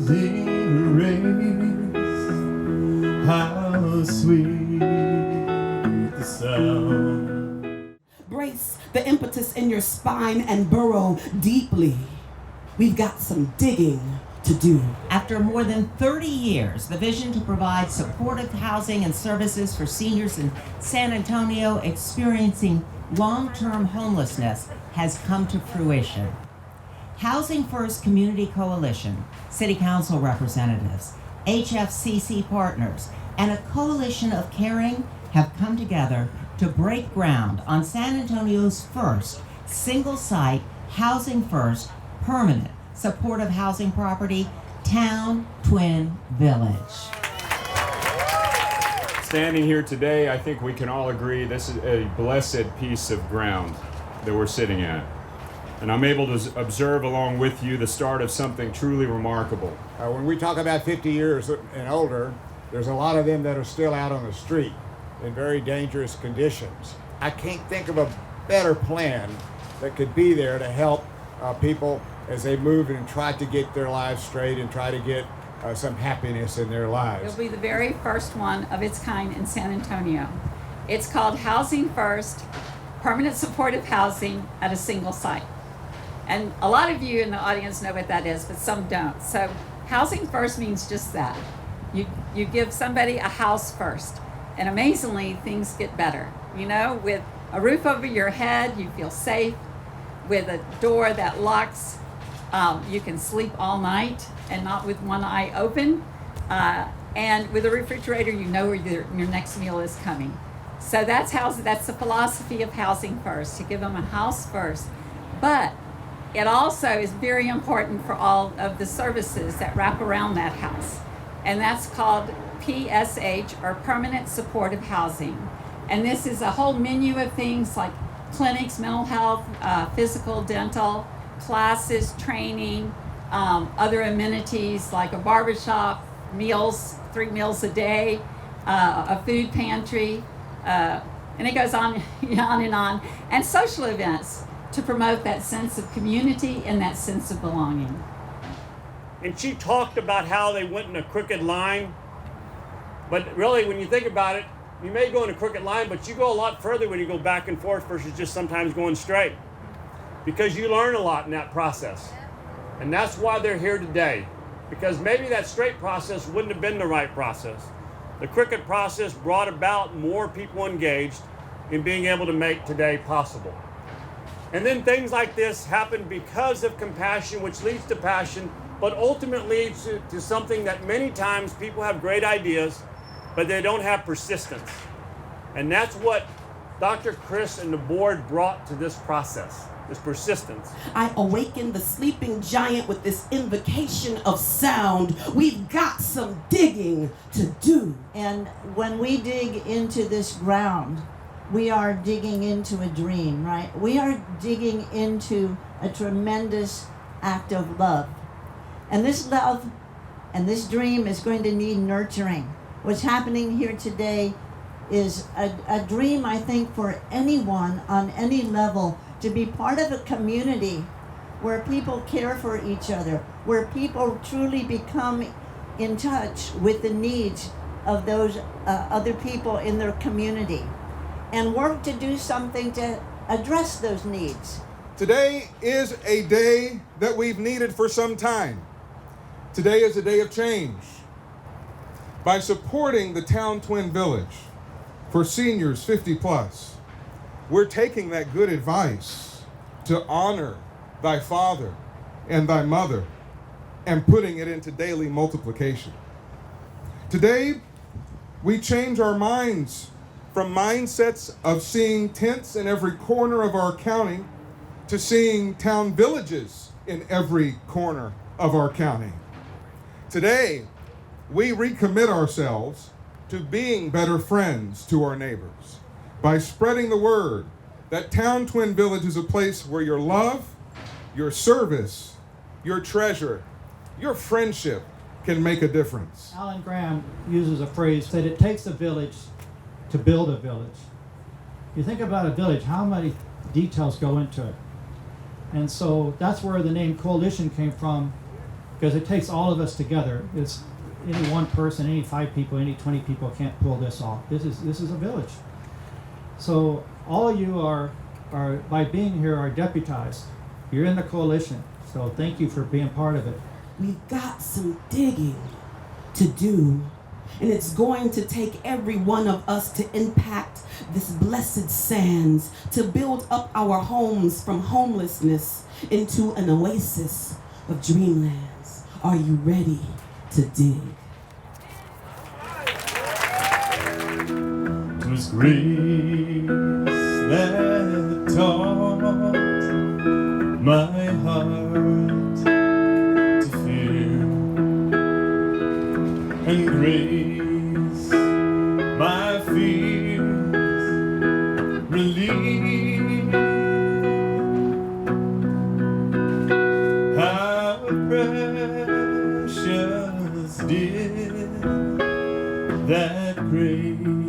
amazing grace, how sweet the sound. Brace the impetus in your spine and burrow deeply. We've got some digging to do. After more than 30 years, the vision to provide supportive housing and services for seniors in San Antonio experiencing long-term homelessness has come to fruition. Housing First Community Coalition, City Council representatives, HFCC partners, and a coalition of caring have come together to break ground on San Antonio's first single-site, Housing First, permanent supportive housing property, Towne Twin Village. Standing here today, I think we can all agree this is a blessed piece of ground that we're sitting at. And I'm able to observe along with you the start of something truly remarkable. When we talk about 50 years and older, there's a lot of them that are still out on the street in very dangerous conditions. I can't think of a better plan that could be there to help people as they move and try to get their lives straight and try to get some happiness in their lives. It'll be the very first one of its kind in San Antonio. It's called Housing First, permanent supportive housing at a single site. And a lot of you in the audience know what that is, but some don't. So Housing First means just that. You give somebody a house first. And amazingly, things get better. You know, with a roof over your head, you feel safe. With a door that locks, you can sleep all night and not with one eye open. And with a refrigerator, you know where your next meal is coming. So that's the philosophy of Housing First, to give them a house first. But it also is very important for all of the services that wrap around that house. And that's called PSH, or Permanent Supportive Housing. And this is a whole menu of things like clinics, mental health, physical, dental, classes, training, other amenities like a barbershop, meals, 3 meals a day, a food pantry, and it goes on, and on, and social events to promote that sense of community and that sense of belonging. And she talked about how they went in a crooked line, but really when you think about it, you may go in a crooked line, but you go a lot further when you go back and forth versus just sometimes going straight, because you learn a lot in that process. And that's why they're here today, because maybe that straight process wouldn't have been the right process. The crooked process brought about more people engaged in being able to make today possible. And then things like this happen because of compassion, which leads to passion, but ultimately leads to something that many times people have great ideas, but they don't have persistence. And that's what Dr. Chris and the board brought to this process, this persistence. I awaken the sleeping giant with this invocation of sound. We've got some digging to do. And when we dig into this ground, we are digging into a dream, right? We are digging into a tremendous act of love. And this love and this dream is going to need nurturing. What's happening here today is a dream, I think, for anyone on any level to be part of a community where people care for each other, where people truly become in touch with the needs of those other people in their community and work to do something to address those needs. Today is a day that we've needed for some time. Today is a day of change. By supporting the Towne Twin Village for seniors 50 plus, we're taking that good advice to honor thy father and thy mother and putting it into daily multiplication. Today, we change our minds from mindsets of seeing tents in every corner of our county to seeing town villages in every corner of our county. Today, we recommit ourselves to being better friends to our neighbors by spreading the word that Towne Twin Village is a place where your love, your service, your treasure, your friendship can make a difference. Alan Graham uses a phrase that it takes a village to build a village. You think about a village, how many details go into it? And so that's where the name coalition came from. because it takes all of us together. It's any one person, any 5 people, any 20 people can't pull this off. This is a village. So all of you are by being here are deputized. You're in the coalition. So thank you for being part of it. We've got some digging to do, and it's going to take every one of us to impact this blessed sands, to build up our homes from homelessness into an oasis of dreamlands. Are you ready to dig? 'Twas grace that taught my heart to fear, and grace my fears relieved. How precious did that grace